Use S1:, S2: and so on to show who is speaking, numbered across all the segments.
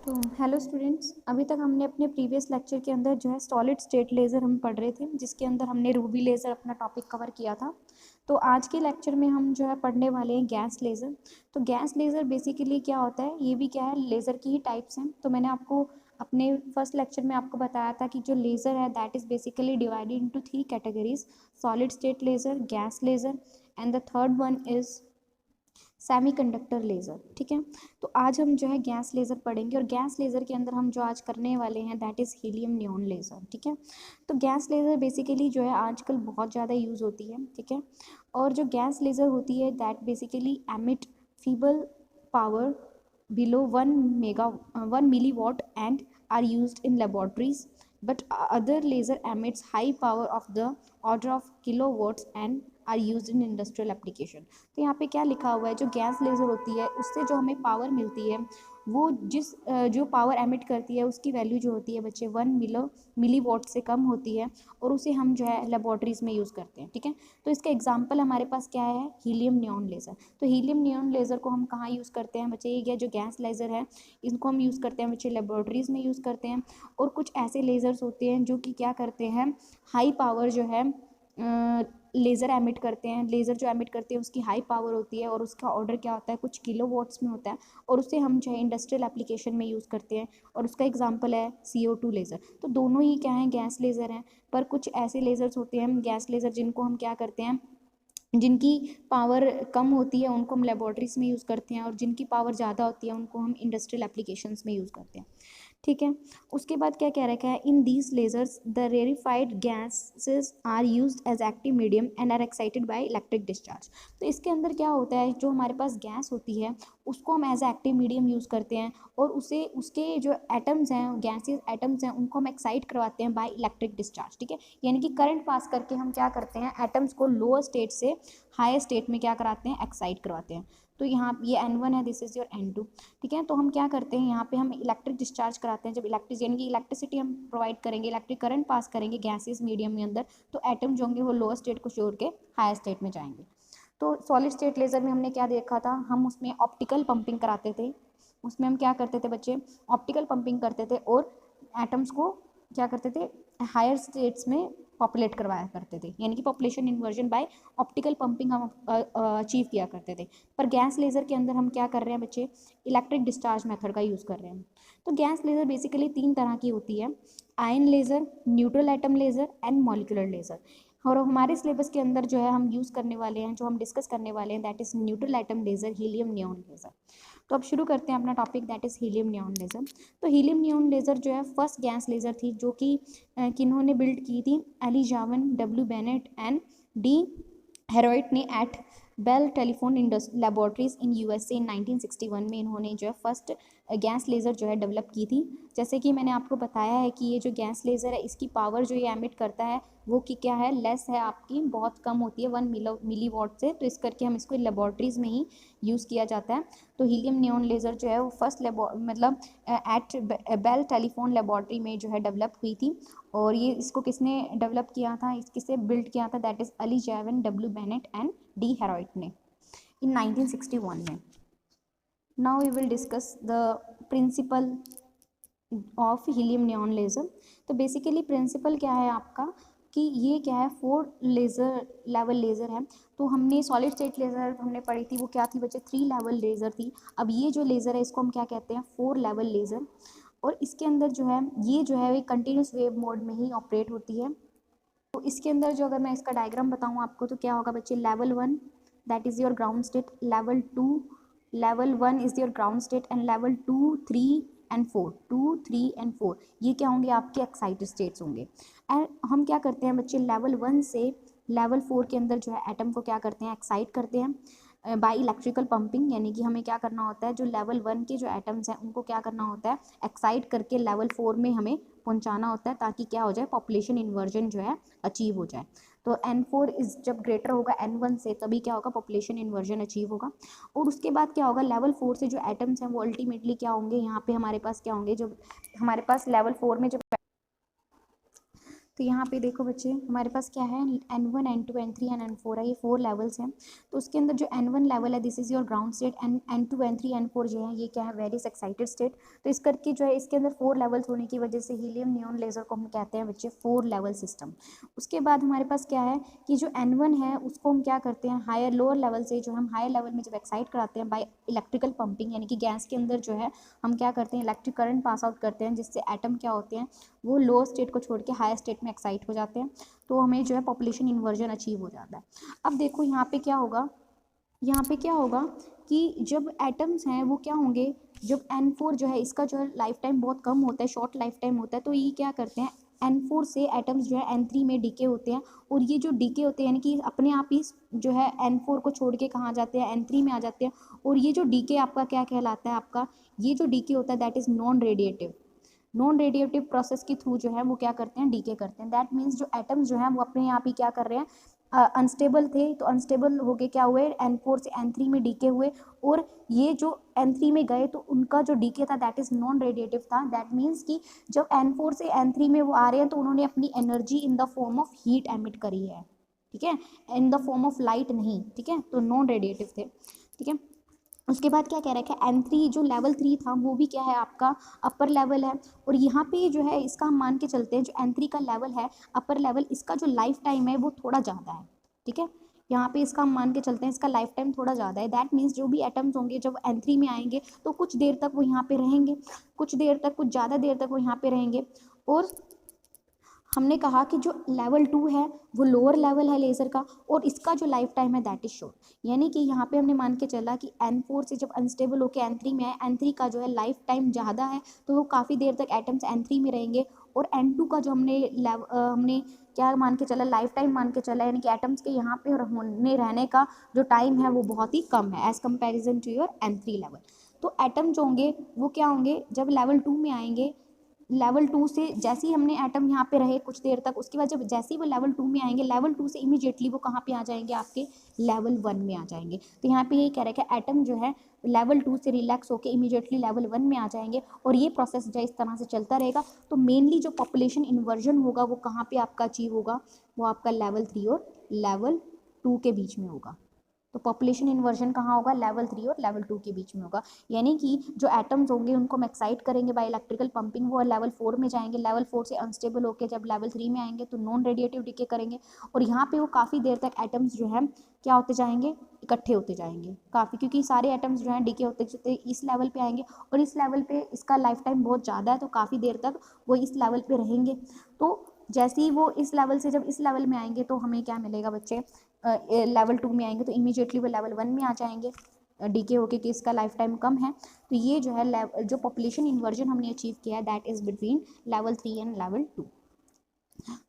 S1: तो hello students, अभी तक हमने अपने प्रीवियस लेक्चर के अंदर जो है सॉलिड स्टेट लेज़र हम पढ़ रहे थे, जिसके अंदर हमने रूबी लेज़र अपना टॉपिक कवर किया था। तो आज के लेक्चर में हम जो है पढ़ने वाले हैं गैस लेज़र। तो गैस लेज़र बेसिकली क्या होता है, ये भी क्या है, लेज़र की ही टाइप्स हैं। तो मैंने आपको अपने फर्स्ट लेक्चर में आपको बताया था कि जो लेज़र है that is basically divided into 3 categories: solid state laser, gas laser and the third one is semiconductor laser. ठीक है, तो आज हम जो है गैस लेज़र पढ़ेंगे और गैस लेज़र के अंदर हम जो आज करने वाले हैं that is helium neon laser. ठीक है, तो गैस लेज़र बेसिकली जो है आजकल बहुत ज़्यादा यूज़ होती है। ठीक है, और जो गैस लेज़र होती है that basically emit feeble power below 1 milliwatt and are used in laboratories, but other laser emits high power of the order of kilowatts and are used in industrial application। तो यहाँ पे क्या लिखा हुआ है, जो गैस लेज़र होती है उससे जो हमें पावर मिलती है वो जो पावर एमिट करती है उसकी वैल्यू जो होती है बच्चे 1 मिली वॉट से कम होती है और उसे हम जो है लेबॉर्ट्रीज़ में यूज़ करते हैं। ठीक है, तो इसका एग्जांपल हमारे पास क्या है, हीलियम नियॉन लेज़र। तो हीलियम नियॉन लेज़र को हम कहाँ यूज़ करते हैं बच्चे, ये जो गैस लेज़र है इनको हम यूज़ करते हैं बच्चे लेबॉर्ट्रीज़ में यूज़ करते हैं। और कुछ ऐसे लेज़र्स होते हैं जो कि क्या करते हैं, हाई पावर जो है लेज़र एमिट करते हैं। लेज़र जो एमिट करते हैं उसकी हाई पावर होती है और उसका ऑर्डर क्या होता है, कुछ किलोवाट्स में होता है और उसे हम जो है इंडस्ट्रियल एप्लीकेशन में यूज़ करते हैं और उसका एग्जांपल है CO2 लेज़र। तो दोनों ही क्या हैं, गैस लेज़र हैं। पर कुछ ऐसे लेज़र्स होते हैं गैस लेज़र जिनको हम क्या करते हैं, जिनकी पावर कम होती है उनको हम लेबॉर्ट्रीज़ में यूज़ करते हैं और जिनकी पावर ज़्यादा होती है उनको हम इंडस्ट्रियल एप्लीकेशंस में यूज़ करते हैं। ठीक है, उसके बाद क्या कह रखा है, in these lasers the rarefied gases are used as active medium and are excited by electric discharge. तो इसके अंदर क्या होता है, जो हमारे पास गैस होती है उसको हम एज एक्टिव मीडियम यूज़ करते हैं और उसे उसके जो एटम्स हैं, गैसेस एटम्स हैं, उनको हम एक्साइट करवाते हैं बाय इलेक्ट्रिक डिस्चार्ज। ठीक है, यानी कि करंट पास करके हम क्या करते हैं, एटम्स को लोअर स्टेट से हायर स्टेट में क्या कराते हैं, एक्साइट करवाते हैं। तो यहाँ ये N1 है, दिस इज़ योर N2। ठीक है, तो हम क्या करते हैं, यहाँ पे हम इलेक्ट्रिक डिस्चार्ज कराते हैं। जब इलेक्ट्रिक यानी कि इलेक्ट्रिसिटी हम प्रोवाइड करेंगे, इलेक्ट्रिक करंट पास करेंगे गैसेस मीडियम में अंदर, तो एटम जो होंगे वो लोअर स्टेट को छोड़ के हायर स्टेट में जाएंगे। तो सॉलिड स्टेट लेज़र में हमने क्या देखा था, हम उसमें ऑप्टिकल पंपिंग कराते थे। उसमें हम क्या करते थे बच्चे, ऑप्टिकल पंपिंग करते थे और एटम्स को क्या करते थे, हायर स्टेट्स में पॉपुलेट करवाया करते थे, यानी कि population inversion by optical pumping हम अचीव किया करते थे। पर गैस लेज़र के अंदर हम क्या कर रहे हैं बच्चे, इलेक्ट्रिक डिस्चार्ज मेथड का यूज़ कर रहे हैं। तो गैस लेज़र बेसिकली 3 तरह की होती है: ion laser, neutral atom laser and molecular laser. और हमारे सिलेबस के अंदर जो है हम यूज़ करने वाले हैं, जो हम डिस्कस करने वाले हैं that is neutral atom laser, helium neon laser. तो अब शुरू करते हैं अपना topic that is helium neon laser. तो हीलियम नियॉन लेज़र जो है फर्स्ट गैस लेज़र थी जो कि किन्होंने बिल्ड की थी, एलिजावन, W Bennett and D Herriott ने एट बेल टेलीफोन लेबॉर्ट्रीज इन USA इन 1961 में इन्होंने जो है फर्स्ट गैस लेज़र जो है डेवलप की थी। जैसे कि मैंने आपको बताया है कि ये जो गैस लेज़र है इसकी पावर जो ये एमिट करता है वो कि क्या है, लेस है आपकी, बहुत कम होती है 1 मिली वॉट से। तो इस करके हम इसको लेबॉर्ट्रीज़ में ही यूज़ किया जाता है। तो हीलियम नियॉन लेज़र जो है वो फर्स्ट मतलब एट बेल टेलीफोन लेबॉर्ट्री में जो है डेवलप हुई थी। और ये इसको किसने डेवलप किया था, किससे बिल्ड किया था, that is Ali Javan, W Bennett and D Herriott ने इन 1961 में। Now we will discuss the principle of helium neon laser. तो बेसिकली प्रिंसिपल क्या है आपका, कि ये क्या है, 4 लेज़र लेवल लेज़र है। तो हमने सॉलिड स्टेट लेज़र हमने पढ़ी थी, वो क्या थी बच्चे, 3 लेवल लेज़र थी। अब ये जो लेज़र है इसको हम क्या कहते हैं, 4 लेवल लेज़र। और इसके अंदर जो है ये जो है कंटिन्यूस वेव मोड में ही ऑपरेट होती है। तो इसके अंदर जो, अगर मैं इसका डायग्राम बताऊँ आपको तो क्या होगा बच्चे, level 1 that is your ground state, level 1 is your ground state and level 2, 3 and 4, 2, 3 and 4 ये क्या होंगे, आपके एक्साइटेड स्टेट्स होंगे। एंड हम क्या करते हैं बच्चे, लेवल 1 से लेवल 4 के अंदर जो है एटम को क्या करते हैं, एक्साइट करते हैं बाय इलेक्ट्रिकल पंपिंग। यानी कि हमें क्या करना होता है, जो लेवल 1 के जो एटम्स हैं उनको क्या करना होता है, एक्साइट करके लेवल 4 में हमें पहुंचाना होता है, ताकि क्या हो जाए, पॉपुलेशन इन्वर्जन जो है अचीव हो जाए। तो N4 इज जब ग्रेटर होगा N1 से तभी क्या होगा, पॉपुलेशन इन्वर्जन अचीव होगा। और उसके बाद क्या होगा, लेवल 4 से जो एटम्स हैं वो अल्टीमेटली क्या होंगे, यहाँ पे हमारे पास क्या होंगे, जो हमारे पास लेवल 4 में जो तो यहाँ पे देखो बच्चे, हमारे पास क्या है, N1 N2 N3 and N4 है, ये 4 लेवल्स हैं। तो उसके अंदर जो N1 लेवल है this is your ground state, and N2 N3 N4 जो है ये क्या है, वेरियस एक्साइटेड स्टेट। तो इस करके जो है इसके अंदर 4 लेवल्स होने की वजह से हीलियम नियॉन लेजर को हम कहते हैं बच्चे 4 लेवल सिस्टम। उसके बाद हमारे पास क्या है कि जो N1 है उसको हम क्या करते हैं, हायर लोअर लेवल से जो हम हायर लेवल में जब एक्साइट कराते हैं बाय इलेक्ट्रिकल पंपिंग, यानी कि गैस के अंदर जो है हम क्या करते हैं, इलेक्ट्रिक करंट पास आउट करते हैं, जिससे एटम क्या होते हैं, वो लोअर स्टेट को छोड़ के हायर स्टेट में एक्साइट हो जाते हैं। तो हमें जो है पॉपुलेशन इन्वर्जन अचीव हो जाता है। अब देखो यहाँ पे क्या होगा, यहाँ पे क्या होगा कि जब एटम्स हैं वो क्या होंगे, जब N4 जो है इसका जो है लाइफ टाइम बहुत कम होता है, शॉर्ट लाइफ टाइम होता है, तो ये क्या करते हैं, N4 से एटम्स जो है N3 में डीके होते हैं, और ये जो डीके होते हैं यानी कि अपने आप ही जो है N4 को छोड़ के कहाँ जाते हैं, N3 में आ जाते हैं। और ये जो डीके आपका क्या कहलाता है, आपका ये जो डीके होता है that is non radiative process के थ्रू जो है वो क्या करते हैं, डीके करते हैं। दैट मीन्स जो एटम्स जो है वो अपने आप ही क्या कर रहे हैं, अनस्टेबल थे, तो अनस्टेबल हो के क्या हुए, N4 से N3 में डीके हुए, और ये जो N3 में गए तो उनका जो डीके था दैट इज नॉन रेडिएटिव था। दैट मीन्स कि जब N4 से N3 में वो आ रहे हैं तो उन्होंने अपनी energy in the form of heat emit करी है, ठीक है, in the form of light नहीं, ठीक है, तो नॉन रेडिएटिव थे, ठीक है। उसके बाद क्या कह रहा है कि N3 जो लेवल 3 था वो भी क्या है, आपका अपर लेवल है। और यहाँ पे जो है इसका हम मान के चलते हैं, जो N3 का लेवल है अपर लेवल, इसका जो लाइफ टाइम है वो थोड़ा ज़्यादा है, ठीक है। यहाँ पे इसका हम मान के चलते हैं इसका लाइफ टाइम थोड़ा ज़्यादा है। दैट मीन्स जो भी एटम्स होंगे जब N3 में आएंगे तो कुछ देर तक वो यहाँ पे रहेंगे, कुछ देर तक, कुछ ज़्यादा देर तक वो यहाँ पे रहेंगे। और हमने कहा कि जो लेवल 2 है वो लोअर लेवल है लेज़र का, और इसका जो लाइफ टाइम है दैट इज शॉर्ट। यानी कि यहाँ पे हमने मान के चला कि N4 से जब अनस्टेबल होकर N3 में आए, N3 का जो है लाइफ टाइम ज़्यादा है, तो वो काफ़ी देर तक एटम्स N3 में रहेंगे। और N2 का जो हमने क्या मान के चला, लाइफ टाइम मान के चला, यानी कि एटम्स के यहाँ पे होने रहने का जो टाइम है वो बहुत ही कम है as comparison to your N3 level. तो एटम जो होंगे वो क्या होंगे, जब लेवल 2 में आएंगे, लेवल 2 से जैसे ही हमने एटम यहाँ पे रहे कुछ देर तक, उसके बाद जब जैसे ही वो लेवल 2 में आएंगे, लेवल 2 से इमीडिएटली वो कहाँ पे आ जाएंगे, आपके लेवल 1 में आ जाएंगे। तो यहाँ पे यही कह रहा है कि एटम जो है लेवल 2 से रिलैक्स होकर इमीडिएटली लेवल 1 में आ जाएंगे, और ये प्रोसेस जो इस तरह से चलता रहेगा। तो मेनली जो पॉपुलेशन इन्वर्जन होगा वो कहाँ पे आपका अचीव होगा, वो आपका लेवल 3 और लेवल 2 के बीच में होगा। तो पॉपुलेशन इन्वर्जन कहाँ होगा, लेवल 3 और लेवल 2 के बीच में होगा। यानी कि जो एटम्स होंगे उनको हम एक्साइट करेंगे बाय इलेक्ट्रिकल पंपिंग, वो लेवल 4 में जाएंगे, लेवल 4 से अनस्टेबल होकर जब लेवल 3 में आएंगे तो नॉन रेडिएटिव डीके करेंगे, और यहाँ पे वो काफ़ी देर तक एटम्स जो है क्या होते जाएंगे, इकट्ठे होते जाएंगे काफ़ी, क्योंकि सारे एटम्स जो हैं डीके होते होते इस लेवल पे आएंगे, और इस लेवल पे इसका लाइफ टाइम बहुत ज़्यादा है, तो काफ़ी देर तक वो इस लेवल पे रहेंगे। तो जैसे ही वो इस लेवल से जब इस लेवल में आएंगे तो हमें क्या मिलेगा बच्चे, लेवल 2 में आएंगे तो इमीडिएटली वो लेवल 1 में आ जाएंगे, डीके होके कि इसका लाइफ टाइम कम है। तो ये जो है जो पॉपुलेशन इन्वर्जन हमने अचीव किया है that is between level 3 and level 2।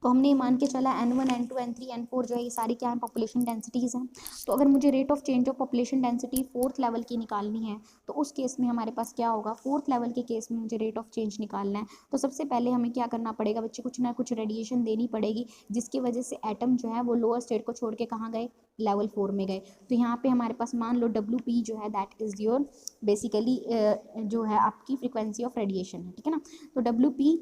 S1: तो हमने ये मान के चला N1 N2 N3 N4 जो है ये सारी क्या है, पॉपुलेशन डेंसिटीज़ हैं। तो अगर मुझे rate of change of population density fourth level की निकालनी है तो उस केस में हमारे पास क्या होगा, फोर्थ लेवल के केस में मुझे रेट ऑफ चेंज निकालना है तो सबसे पहले हमें क्या करना पड़ेगा बच्चे, कुछ ना कुछ रेडिएशन देनी पड़ेगी, जिसकी वजह से एटम जो है वो लोअर स्टेट को छोड़ के कहाँ गए, लेवल 4 में गए। तो यहाँ पे हमारे पास मान लो WP जो है दैट इज़ योर बेसिकली जो है आपकी फ्रिक्वेंसी ऑफ रेडिएशन है, ठीक है ना। तो WP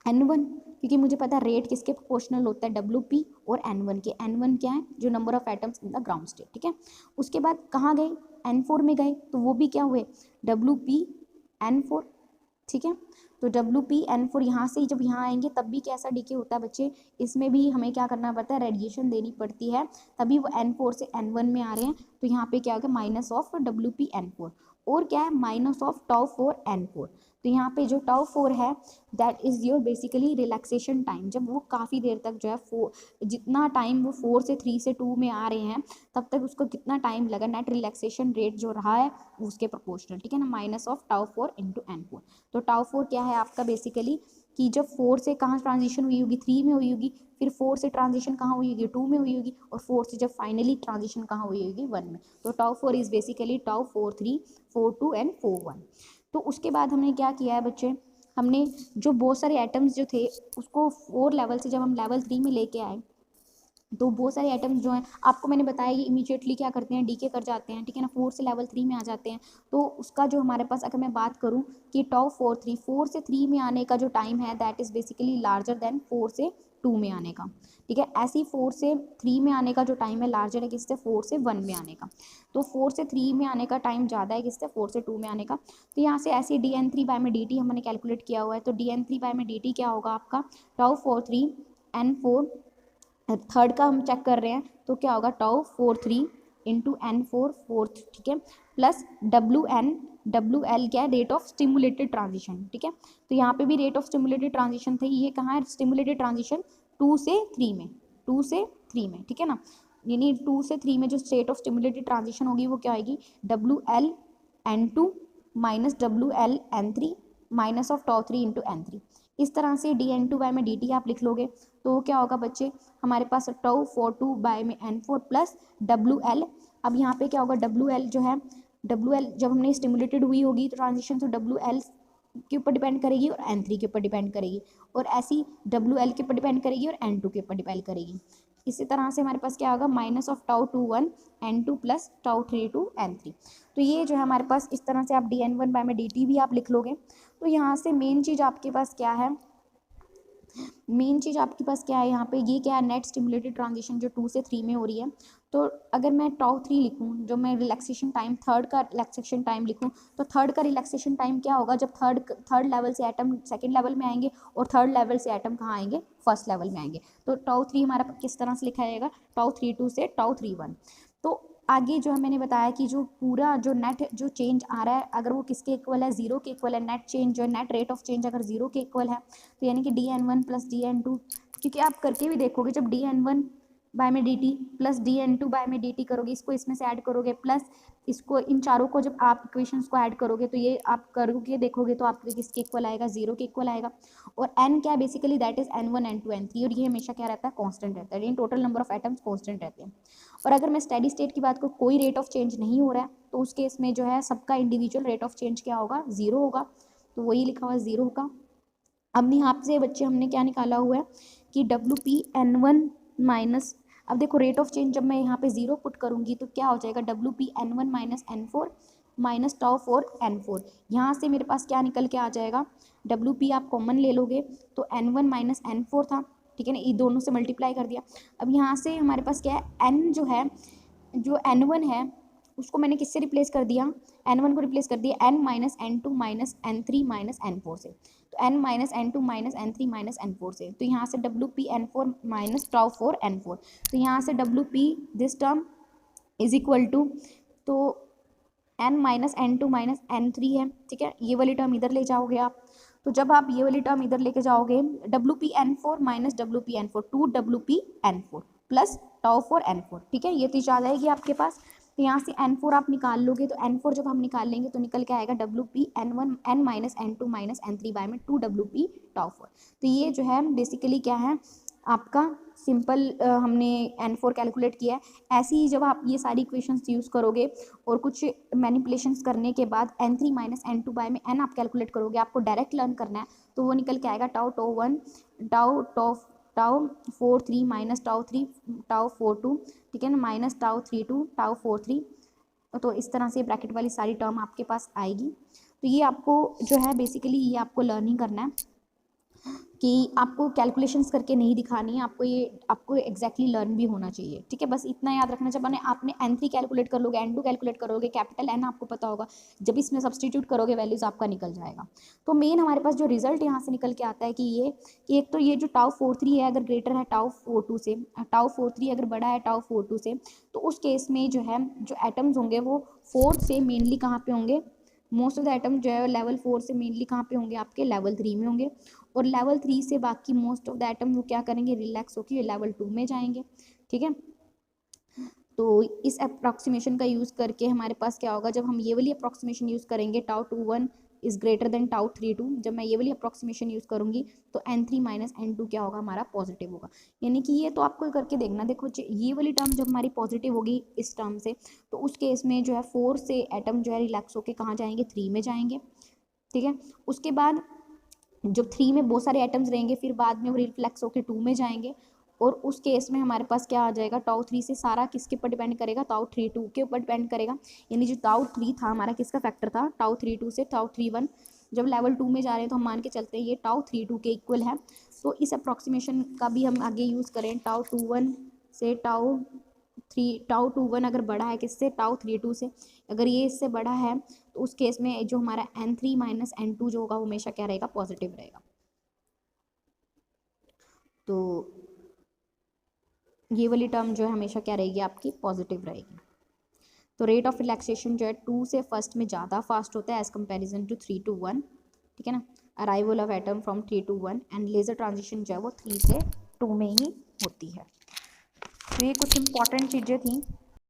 S1: N1, क्योंकि मुझे पता है रेट किसके प्रोपोर्शनल होता है, WP और N1 के। N1 क्या है, जो number of atoms in the ground state, ठीक है। उसके बाद कहाँ गए, N4 में गए, तो वो भी क्या हुए, WP N4, ठीक है। तो WP N4 यहाँ से ही जब यहाँ आएंगे तब भी कैसा डीके होता है बच्चे, इसमें भी हमें क्या करना पड़ता है, रेडिएशन देनी पड़ती है, तभी वो N4 से N1 में आ रहे हैं। तो यहाँ पे क्या होगा, माइनस ऑफ WP N4, और क्या है, माइनस ऑफ τ4 N4। तो यहाँ पे जो τ4 है that is your basically relaxation time, जब वो काफ़ी देर तक जो है जितना टाइम वो 4 से 3 से 2 में आ रहे हैं तब तक उसको कितना टाइम लगा, नेट रिलैक्सेशन रेट जो रहा है उसके प्रोपोर्शनल, ठीक है ना, माइनस ऑफ τ4 इंटू N4। तो τ4 क्या है आपका बेसिकली कि जब 4 से कहाँ ट्रांजिशन हुई होगी, 3 में हुई होगी, फिर 4 से ट्रांजिशन कहाँ हुई होगी, 2 में हुई होगी, और 4 से जब फाइनली ट्रांजिशन कहाँ हुई होगी, 1 में। तो τ4 इज़ बेसिकली τ43 42 एंड 41। तो उसके बाद हमने क्या किया है बच्चे, हमने जो बहुत सारे एटम्स जो थे उसको 4 लेवल से जब हम लेवल 3 में लेके आए तो बहुत सारे एटम्स जो हैं आपको मैंने बताया ये इमीडिएटली क्या करते हैं, डीके कर जाते हैं, ठीक है ना, 4 से लेवल 3 में आ जाते हैं। तो उसका जो हमारे पास अगर मैं बात करूं कि τ43 4 से 3 में आने का जो टाइम है that is basically larger than 4 से 2 में आने का, ठीक है। ऐसे ही 4 से 3 में आने का जो टाइम है लार्जर है किससे, 4 से 1 में आने का। तो 4 से 3 में आने का टाइम ज़्यादा है किससे, 4 से 2 में आने का। तो यहाँ से ऐसे dn3/dt हमने कैलकुलेट किया हुआ है, तो dn3/dt क्या होगा आपका, τ43n4, थर्ड का हम चेक कर रहे हैं तो क्या होगा, τ43 इंटू n4 फोर्थ, ठीक है, प्लस WL क्या है, रेट ऑफ स्टिमुलेटेड ट्रांजिशन, ठीक है। तो यहाँ पे भी रेट ऑफ स्टिमुलेटेड ट्रांजिशन थी, ये कहाँ है, स्टिमुलेटेड ट्रांजिशन 2 से 3 में, 2 से 3 में, ठीक है ना। यानी 2 से 3 में जो स्टेट ऑफ स्टिमुलेटेड ट्रांजिशन होगी वो क्या आएगी, WLN2 minus WLN3 minus of τ3 into N3। इस तरह से dn2/dt आप लिख लोगे तो क्या होगा बच्चे, हमारे पास τ42/n4 प्लस WL। अब यहाँ पे क्या होगा, WL जो है, WL जब हमने स्टिमुलेटेड हुई होगी तो ट्रांजिशन, तो WL के ऊपर डिपेंड करेगी और N3 के ऊपर डिपेंड करेगी, और ऐसी WL के ऊपर डिपेंड करेगी और N2 के ऊपर डिपेंड करेगी। इसी तरह से हमारे पास क्या होगा, minus of τ21 N2 plus τ32 N3। तो ये जो है हमारे पास, इस तरह से आप dn1/dt भी आप लिख लोगे। तो यहाँ से मेन चीज़ आपके पास क्या है, मेन चीज़ आपके पास क्या है यहाँ पे, ये क्या है, नेट स्टिमुलेटेड ट्रांजिशन जो 2 से 3 में हो रही है। तो अगर मैं τ3 लिखूँ, जो मैं रिलैक्सेशन टाइम, थर्ड का रिलैक्सेशन टाइम लिखूँ, तो थर्ड का रिलैक्सेशन टाइम क्या होगा, जब थर्ड लेवल से एटम सेकंड लेवल में आएंगे और थर्ड लेवल से एटम कहाँ आएंगे, फर्स्ट लेवल में आएंगे। तो τ3 हमारा किस तरह से लिखा जाएगा, τ32 से τ31। तो आगे जो है मैंने बताया कि जो पूरा जो नेट जो चेंज आ रहा है, अगर वो किसके इक्वल है, 0 के इक्वल है, नेट चेंज जो है, नेट रेट ऑफ चेंज अगर 0 के इक्वल है, तो यानी कि dn1 प्लस dn2, क्योंकि आप करके भी देखोगे, जब dn1/dt प्लस dn2/dt करोगे, इसको इसमें से ऐड करोगे, प्लस इसको, इन चारों को जब आप इक्वेशंस को ऐड करोगे तो ये आप करोगे देखोगे तो आपके किसके इक्वल आएगा, 0 के इक्वल आएगा। और n क्या है basically, that is n1 n2 n3, और ये हमेशा क्या रहता है, कांस्टेंट रहता है, यानी total number of atoms constant रहते हैं। और अगर मैं स्टेडी स्टेट की बात करूँ, कोई रेट ऑफ चेंज नहीं हो रहा है, तो उस केस में जो है सबका इंडिविजुअल रेट ऑफ चेंज क्या होगा, 0 होगा। तो वही लिखा हुआ है 0 होगा। अब यहाँ से बच्चे हमने क्या निकाला हुआ है कि WP_N1 माइनस, अब देखो रेट ऑफ चेंज जब मैं यहाँ पे 0 पुट करूँगी तो क्या हो जाएगा, WP_N1 minus N4 minus τ4 N4। यहाँ से मेरे पास क्या निकल के आ जाएगा, WP आप कॉमन ले लोगे तो N1 माइनस N4 था, ठीक है ना, ये दोनों से मल्टीप्लाई कर दिया। अब यहाँ से हमारे पास क्या है, N जो है, जो N1 है उसको मैंने किससे रिप्लेस कर दिया, N1 को रिप्लेस कर दिया N minus N2 minus N3 minus N4 से। तो N minus N2 minus N3 minus N4 से, तो यहाँ से WP_N4 माइनस τ4 N4। तो यहाँ से WP this term is equal to, तो N minus N2 minus N3 है, ठीक है, ये वाली टर्म इधर ले जाओगे आप। तो जब आप ये वाली टर्म इधर लेके जाओगे, WP_N4 minus WP_N4 2WP_N4 plus τ4 N4, ठीक है, ये चीज़ आ जाएगी आपके पास। तो यहाँ से N4 आप निकाल लोगे, तो N4 जब हम निकाल लेंगे तो निकल के आएगा WP_N1 N minus N2 minus N3 bye में 2WP_τ4। तो ये जो है बेसिकली क्या है आपका सिंपल, हमने N4 कैलकुलेट किया है। ऐसे ही जब आप ये सारी इक्वेशंस यूज़ करोगे और कुछ मैनिपुलेशंस करने के बाद N3 माइनस N2 बाय में N आप कैलकुलेट करोगे, आपको डायरेक्ट लर्न करना है, तो वो निकल के आएगा τ1 τ43 माइनस τ3 τ42, ठीक है ना, माइनस τ32 τ43। तो इस तरह से ब्रैकेट वाली सारी टर्म आपके पास आएगी। तो ये आपको जो है बेसिकली ये आपको लर्निंग करना है कि आपको कैलकुलेशंस करके नहीं दिखानी है, आपको एग्जैक्टली लर्न भी होना चाहिए, ठीक है। बस इतना याद रखना, जब आपने N3 कैलकुलेट कर लोगे, N2 कैलकुलेट करोगे, कैपिटल N आपको पता होगा, जब इसमें सब्सटीट्यूट करोगे वैल्यूज़ आपका निकल जाएगा। तो मेन हमारे पास जो रिजल्ट यहाँ से निकल के आता है कि ये कि एक तो ये जो τ43 है अगर ग्रेटर है τ42 से, τ43 अगर बड़ा है τ42 से, तो उस केस में जो है जो एटम्स होंगे वो 4 से मेनली कहाँ पे होंगे, मोस्ट ऑफ द एटम जो है लेवल 4 से मेनली कहाँ पे होंगे, आपके लेवल 3 में होंगे, और लेवल 3 से बाकी मोस्ट ऑफ द एटम वो क्या करेंगे, रिलैक्स होकर लेवल 2 में जाएंगे, ठीक है। तो इस अप्रॉक्सीमेशन का यूज़ करके हमारे पास क्या होगा, जब हम ये वाली अप्रॉक्सीमेशन यूज़ करेंगे τ21 इज़ ग्रेटर देन τ32, जब मैं ये वाली अप्रॉक्सीमेशन यूज़ करूँगी तो N3 माइनस N2 क्या होगा, हमारा पॉजिटिव होगा। यानी कि ये तो आपको करके देखना, देखो ये वाली टर्म जब हमारी पॉजिटिव होगी इस टर्म से, तो उस केस में जो है 4 से एटम जो है रिलैक्स होकर कहाँ जाएंगे, 3 में जाएंगे, ठीक है। उसके बाद जब 3 में बहुत सारे एटम्स रहेंगे, फिर बाद में वो रिफ्लेक्स होकर 2 में जाएंगे, और उस केस में हमारे पास क्या आ जाएगा, τ3 से सारा किसके ऊपर डिपेंड करेगा, τ32 के ऊपर डिपेंड करेगा। यानी जो τ3 था हमारा किसका फैक्टर था, τ32 से τ31 जब लेवल 2 में जा रहे हैं तो हम मान के चलते हैं ये टाउ 3 2 के इक्वल है। तो इस अप्रॉक्सीमेशन का भी हम आगे यूज़ करें, टाउ 2 1 से टाउ 2 1 अगर बड़ा है किससे, टाउ 3 2 से, अगर ये इससे बड़ा है तो उस केस में जो हमारा N3 माइनस N2 जो होगा वो हमेशा क्या रहेगा, पॉजिटिव रहेगा। तो ये वाली टर्म जो है हमेशा क्या रहेगी, आपकी पॉजिटिव रहेगी। तो रेट ऑफ रिलैक्सेशन जो है 2 से फर्स्ट में ज़्यादा फास्ट होता है एज कंपेरिजन टू 3 to 1, ठीक है ना। Arrival of atom from 3 to 1 and laser transition जो है वो 3 से 2 में ही होती है। तो ये कुछ इंपॉर्टेंट चीज़ें थी